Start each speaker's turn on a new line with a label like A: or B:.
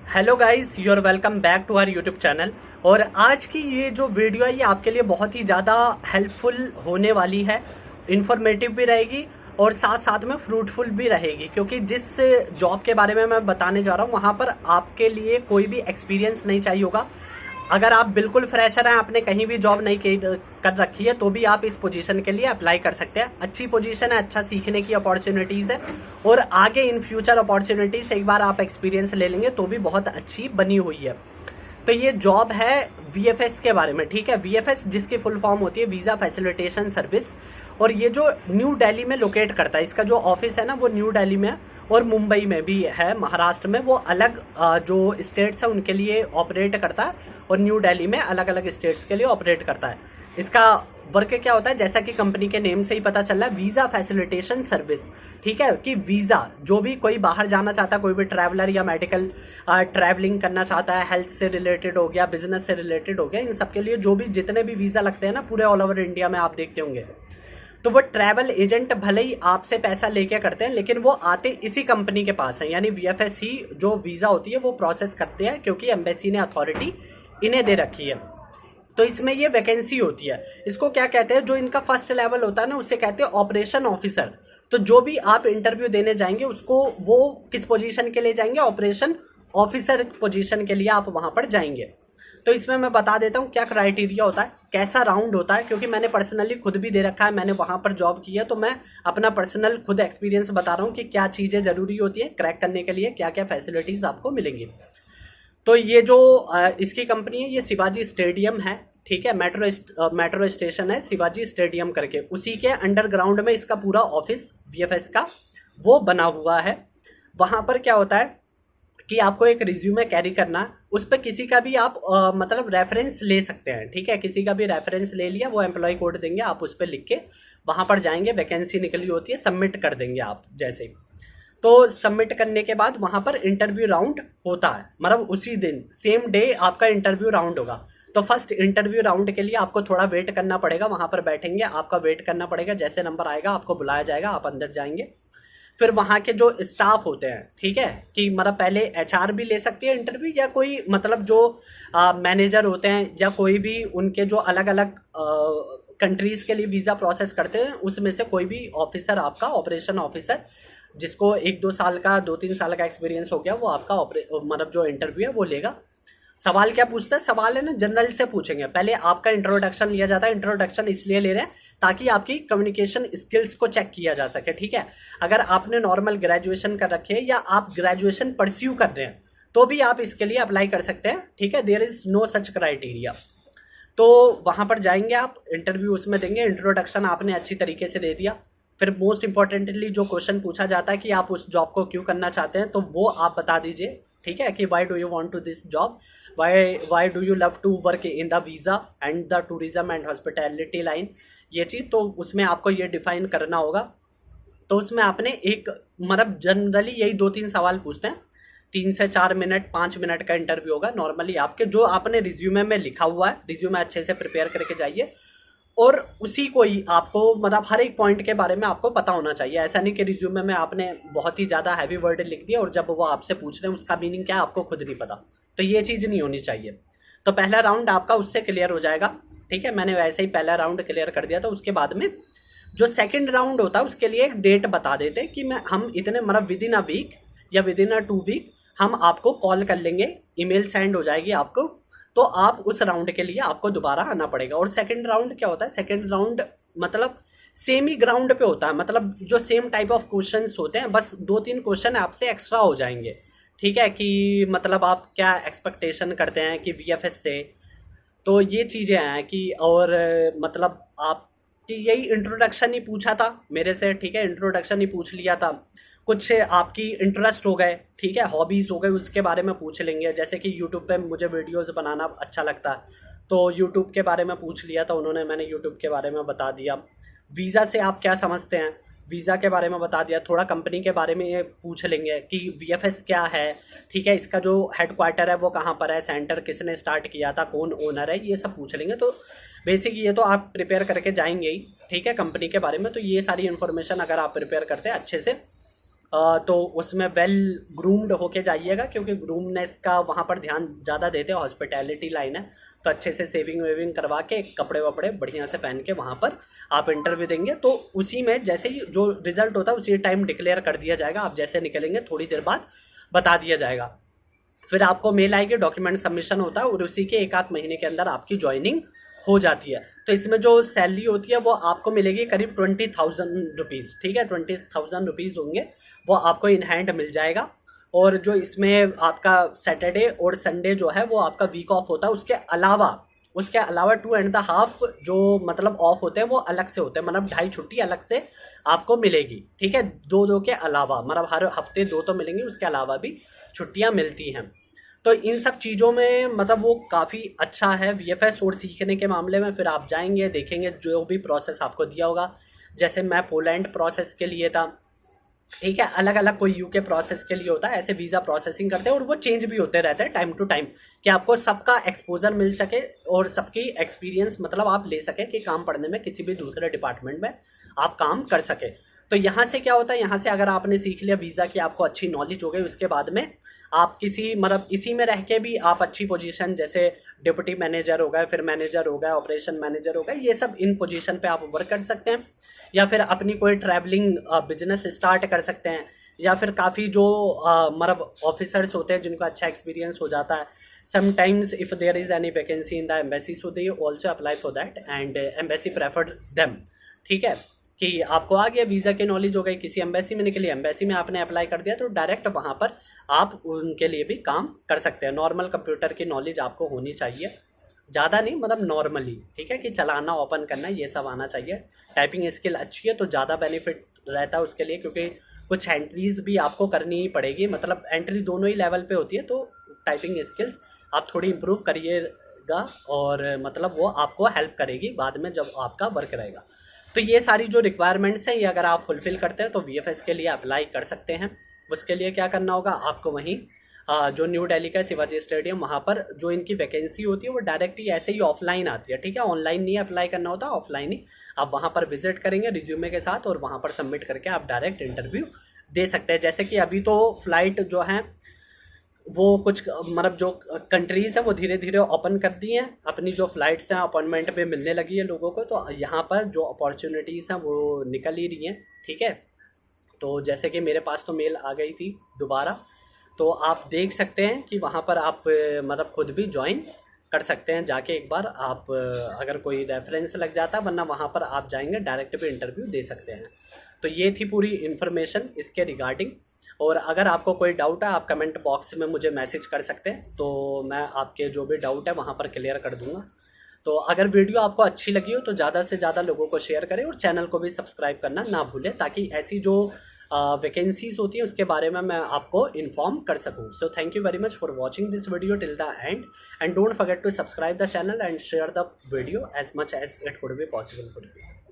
A: Hello guys, you are welcome back to our YouTube channel. और आज की ये जो वीडियो है ये आपके लिए बहुत ही ज़्यादा हेल्पफुल होने वाली है, इन्फॉर्मेटिव भी रहेगी और साथ साथ में फ्रूटफुल भी रहेगी, क्योंकि जिस जॉब के बारे में मैं बताने जा रहा हूँ वहाँ पर आपके लिए कोई भी एक्सपीरियंस नहीं चाहिए होगा। अगर आप बिल्कुल फ्रेशर हैं, आपने कहीं भी जॉब नहीं कर रखी है, तो भी आप इस पोजीशन के लिए अप्लाई कर सकते हैं। अच्छी पोजीशन है, अच्छा सीखने की अपॉर्चुनिटीज़ है और आगे इन फ्यूचर अपॉर्चुनिटीज़ एक बार आप एक्सपीरियंस ले लेंगे तो भी बहुत अच्छी बनी हुई है। तो ये जॉब है वीएफएस के बारे में, ठीक है। वीएफएस जिसकी फुल फॉर्म होती है वीज़ा फैसिलिटेशन सर्विस, और ये जो न्यू दिल्ली में लोकेट करता है, इसका जो ऑफिस है ना वो न्यू दिल्ली में है और मुंबई में भी है, महाराष्ट्र में। वो अलग जो स्टेट्स है उनके लिए ऑपरेट करता है और न्यू दिल्ली में अलग अलग स्टेट्स के लिए ऑपरेट करता है। इसका वर्क क्या होता है, जैसा कि कंपनी के नेम से ही पता चल रहा है, वीज़ा फैसिलिटेशन सर्विस, ठीक है। कि वीज़ा जो भी कोई बाहर जाना चाहता है, कोई भी ट्रैवलर या मेडिकल ट्रैवलिंग करना चाहता है, हेल्थ से रिलेटेड हो गया, बिजनेस से रिलेटेड हो गया, इन सब के लिए जो भी जितने भी वीज़ा लगते हैं ना पूरे ऑल ओवर इंडिया में, आप देखते होंगे, तो वो ट्रैवल एजेंट भले ही आपसे पैसा लेके करते हैं, लेकिन वो आते इसी कंपनी के पास है। यानी वीएफएस ही जो वीज़ा होती है वो प्रोसेस करते हैं, क्योंकि एम्बेसी ने अथॉरिटी इन्हें दे रखी है। तो इसमें ये वैकेंसी होती है, इसको क्या कहते हैं, जो इनका फर्स्ट लेवल होता है ना उसे कहते हैं ऑपरेशन ऑफिसर। तो जो भी आप इंटरव्यू देने जाएंगे उसको वो किस पोजीशन के लिए जाएंगे, ऑपरेशन ऑफिसर पोजीशन के लिए आप वहां पर जाएंगे। तो इसमें मैं बता देता हूँ क्या क्राइटेरिया होता है, कैसा राउंड होता है, क्योंकि मैंने पर्सनली खुद भी दे रखा है, मैंने वहां पर जॉब की है, तो मैं अपना पर्सनल खुद एक्सपीरियंस बता रहा हूँ कि क्या चीज़ें जरूरी होती है क्रैक करने के लिए, क्या क्या फैसिलिटीज आपको मिलेंगी। तो ये जो इसकी कंपनी है ये शिवाजी स्टेडियम है, ठीक है। मेट्रो स्टेशन है शिवाजी स्टेडियम करके, उसी के अंडरग्राउंड में इसका पूरा ऑफिस वीएफएस का वो बना हुआ है। वहां पर क्या होता है कि आपको एक रिज्यूमे कैरी करना है, उस पर किसी का भी आप मतलब रेफरेंस ले सकते हैं, ठीक है। किसी का भी रेफरेंस ले लिया, वो एम्प्लॉय कोड देंगे, आप उस पर लिख के वहां पर जाएंगे, वैकेंसी निकली होती है, सबमिट कर देंगे आप जैसे ही। तो सबमिट करने के बाद वहां पर इंटरव्यू राउंड होता है, मतलब उसी दिन सेम डे आपका इंटरव्यू राउंड होगा। तो फर्स्ट इंटरव्यू राउंड के लिए आपको थोड़ा वेट करना पड़ेगा, वहां पर बैठेंगे, आपका वेट करना पड़ेगा, जैसे नंबर आएगा आपको बुलाया जाएगा, आप अंदर जाएंगे। फिर वहाँ के जो स्टाफ होते हैं, ठीक है, कि मतलब पहले एचआर भी ले सकती है इंटरव्यू, या कोई मतलब जो मैनेजर होते हैं या कोई भी उनके जो अलग अलग कंट्रीज के लिए वीज़ा प्रोसेस करते हैं, उसमें से कोई भी ऑफिसर, आपका ऑपरेशन ऑफिसर जिसको 1-2 साल का 2-3 साल का एक्सपीरियंस हो गया, वो आपका मतलब जो इंटरव्यू है वो लेगा। सवाल क्या पूछता है, सवाल है ना जनरल से पूछेंगे। पहले आपका इंट्रोडक्शन लिया जाता है, इंट्रोडक्शन इसलिए ले रहे हैं ताकि आपकी कम्युनिकेशन स्किल्स को चेक किया जा सके, ठीक है। अगर आपने नॉर्मल ग्रेजुएशन कर रखी है या आप ग्रेजुएशन परस्यू कर रहे हैं तो भी आप इसके लिए अप्लाई कर सकते हैं, ठीक है। There is no such criteria. तो वहां पर जाएंगे आप, इंटरव्यू उसमें देंगे, इंट्रोडक्शन आपने अच्छी तरीके से दे दिया। फिर मोस्ट इंपॉर्टेंटली जो क्वेश्चन पूछा जाता है कि आप उस जॉब को क्यों करना चाहते हैं, तो वो आप बता दीजिए, ठीक है, कि why do you want to this job, why do you love to work in the visa and the tourism and hospitality line, ये चीज़। तो उसमें आपको ये डिफाइन करना होगा। तो उसमें आपने एक मतलब जनरली यही 2-3 सवाल पूछते हैं, 3 से 4 मिनट 5 मिनट का इंटरव्यू होगा नॉर्मली। आपके जो आपने रिज्यूमे में लिखा हुआ है, रिज्यूमे अच्छे से प्रिपेयर करके जाइए और उसी को ही आपको मतलब हर एक पॉइंट के बारे में आपको पता होना चाहिए। ऐसा नहीं कि रिज्यूमे में आपने बहुत ही ज़्यादा हैवी वर्ड लिख दिया और जब वो आपसे पूछ रहे हैं उसका मीनिंग क्या है आपको खुद नहीं पता, तो ये चीज़ नहीं होनी चाहिए। तो पहला राउंड आपका उससे क्लियर हो जाएगा, ठीक है। मैंने वैसे ही पहला राउंड क्लियर कर दिया था। उसके बाद में जो सेकंड राउंड होता है उसके लिए एक डेट बता देते कि हम इतने मतलब विद इन अ वीक या विद इन अ 2 वीक हम आपको कॉल कर लेंगे, ईमेल सेंड हो जाएगी आपको, तो आप उस राउंड के लिए आपको दोबारा आना पड़ेगा। और सेकंड राउंड क्या होता है, सेकंड राउंड मतलब सेम ही ग्राउंड पे होता है, मतलब जो सेम टाइप ऑफ क्वेश्चंस होते हैं, बस 2-3 क्वेश्चन आपसे एक्स्ट्रा हो जाएंगे, ठीक है। कि मतलब आप क्या एक्सपेक्टेशन करते हैं कि वीएफएस से, तो ये चीज़ें हैं कि और मतलब आपकी यही इंट्रोडक्शन ही पूछा था मेरे से, ठीक है, इंट्रोडक्शन ही पूछ लिया था। कुछ आपकी इंटरेस्ट हो गए, ठीक है, हॉबीज़ हो गए, उसके बारे में पूछ लेंगे। जैसे कि यूट्यूब पे मुझे वीडियोस बनाना अच्छा लगता है, तो यूट्यूब के बारे में पूछ लिया था उन्होंने, मैंने यूट्यूब के बारे में बता दिया। वीज़ा से आप क्या समझते हैं, वीज़ा के बारे में बता दिया। थोड़ा कंपनी के बारे में ये पूछ लेंगे कि वीएफएस क्या है, ठीक है, इसका जो हेडक्वार्टर है वो कहाँ पर है, सेंटर किसने स्टार्ट किया था, कौन ओनर है, ये सब पूछ लेंगे। तो बेसिक ये तो आप प्रिपेयर करके जाएंगे ही, ठीक है, कंपनी के बारे में। तो ये सारी इन्फॉर्मेशन अगर आप प्रिपेयर करते हैं अच्छे से तो उसमें वेल ग्रूम्ड होके जाइएगा, क्योंकि ग्रूमनेस का वहाँ पर ध्यान ज़्यादा देते हैं, हॉस्पिटैलिटी लाइन है। तो अच्छे से सेविंग वेविंग करवा के कपड़े वपड़े बढ़िया से पहन के वहाँ पर आप इंटरव्यू देंगे। तो उसी में जैसे ही जो रिजल्ट होता है उसी टाइम डिक्लेयर कर दिया जाएगा। आप जैसे निकलेंगे थोड़ी देर बाद बता दिया जाएगा। फिर आपको मेल आएगी, डॉक्यूमेंट सबमिशन होता है और उसी के 1 आध महीने के अंदर आपकी ज्वाइनिंग हो जाती है। तो इसमें जो सैलरी होती है वो आपको मिलेगी करीब 20,000 रुपीज़, ठीक है, 20,000 रुपीज़ होंगे, वो आपको इन हैंड मिल जाएगा। और जो इसमें आपका सैटरडे और संडे जो है वो आपका वीक ऑफ होता है। उसके अलावा 2.5 जो मतलब ऑफ होते हैं वो अलग से होते हैं, मतलब 2.5 छुट्टी अलग से आपको मिलेगी, ठीक है, 2 के अलावा, मतलब हर हफ्ते 2 तो मिलेंगी, उसके अलावा भी छुट्टियां मिलती हैं। तो इन सब चीज़ों में मतलब वो काफ़ी अच्छा है वीएफएस। और सीखने के मामले में फिर आप जाएंगे, देखेंगे जो भी प्रोसेस आपको दिया होगा। जैसे मैं पोलैंड प्रोसेस के लिए था, ठीक है, अलग अलग कोई यूके प्रोसेस के लिए होता है, ऐसे वीज़ा प्रोसेसिंग करते हैं और वो चेंज भी होते रहते हैं टाइम टू टाइम, कि आपको सबका एक्सपोजर मिल सके और सबकी एक्सपीरियंस मतलब आप ले सके कि काम पढ़ने में किसी भी दूसरे डिपार्टमेंट में आप काम कर सके। तो यहाँ से क्या होता है, यहाँ से अगर आपने सीख लिया वीज़ा की आपको अच्छी नॉलेज हो गई, उसके बाद में आप किसी मतलब इसी में रह के भी आप अच्छी पोजीशन, जैसे डिप्टी मैनेजर हो गए, फिर मैनेजर हो गए, ऑपरेशन मैनेजर हो गए, ये सब इन पोजीशन पे आप वर्क कर सकते हैं। या फिर अपनी कोई ट्रैवलिंग बिजनेस स्टार्ट कर सकते हैं। या फिर काफ़ी जो मतलब ऑफिसर्स होते हैं जिनको अच्छा एक्सपीरियंस हो जाता है, sometimes if there is any vacancy in the embassy so they also apply for that and embassy preferred them, ठीक है, कि आपको आ गया वीज़ा की नॉलेज हो गई, किसी एम्बेसी में निकली, एम्बेसी में आपने अप्लाई कर दिया, तो डायरेक्ट वहाँ पर आप उनके लिए भी काम कर सकते हैं। नॉर्मल कंप्यूटर की नॉलेज आपको होनी चाहिए, ज़्यादा नहीं, मतलब नॉर्मली, ठीक है, कि चलाना ओपन करना ये सब आना चाहिए। टाइपिंग स्किल अच्छी है तो ज़्यादा बेनिफिट रहता है उसके लिए, क्योंकि कुछ एंट्रीज भी आपको करनी ही पड़ेगी, मतलब एंट्री दोनों ही लेवल पे होती है। तो टाइपिंग स्किल्स आप थोड़ी इम्प्रूव करिएगा और मतलब वो आपको हेल्प करेगी बाद में जब आपका वर्क रहेगा। तो ये सारी जो रिक्वायरमेंट्स हैं ये अगर आप फुलफिल करते हैं तो वीएफएस के लिए अप्लाई कर सकते हैं। उसके लिए क्या करना होगा, आपको वहीं जो न्यू दिल्ली का शिवाजी स्टेडियम, वहाँ पर जो इनकी वैकेंसी होती है वो डायरेक्ट ही ऐसे ही ऑफलाइन आती है, ठीक है, ऑनलाइन नहीं अप्लाई करना होता, ऑफलाइन ही आप वहाँ पर विजिट करेंगे रिज्यूमे के साथ और वहाँ पर सबमिट करके आप डायरेक्ट इंटरव्यू दे सकते हैं। जैसे कि अभी तो फ्लाइट जो है वो कुछ मतलब जो कंट्रीज़ हैं वो धीरे धीरे ओपन कर दी हैं, अपनी जो फ़्लाइट्स हैं अपॉइंटमेंट पे मिलने लगी है लोगों को, तो यहाँ पर जो अपॉर्चुनिटीज़ हैं वो निकल ही रही हैं, ठीक है। तो जैसे कि मेरे पास तो मेल आ गई थी दोबारा, तो आप देख सकते हैं कि वहाँ पर आप मतलब खुद भी ज्वाइन कर सकते हैं जाके एक बार आप, अगर कोई रेफरेंस लग जाता है, वरना वहाँ पर आप जाएंगे डायरेक्ट भी इंटरव्यू दे सकते हैं। तो ये थी पूरी इन्फॉर्मेशन इसके रिगार्डिंग। और अगर आपको कोई डाउट है आप कमेंट बॉक्स में मुझे मैसेज कर सकते हैं, तो मैं आपके जो भी डाउट है वहाँ पर क्लियर कर दूँगा। तो अगर वीडियो आपको अच्छी लगी हो तो ज़्यादा से ज़्यादा लोगों को शेयर करें और चैनल को भी सब्सक्राइब करना ना भूलें, ताकि ऐसी जो वैकेंसीज होती हैं उसके बारे में मैं आपको इन्फॉर्म कर सकूं। So thank you very much for watching this video till the end don't forget to subscribe the channel and share the video as much as it could be possible for you.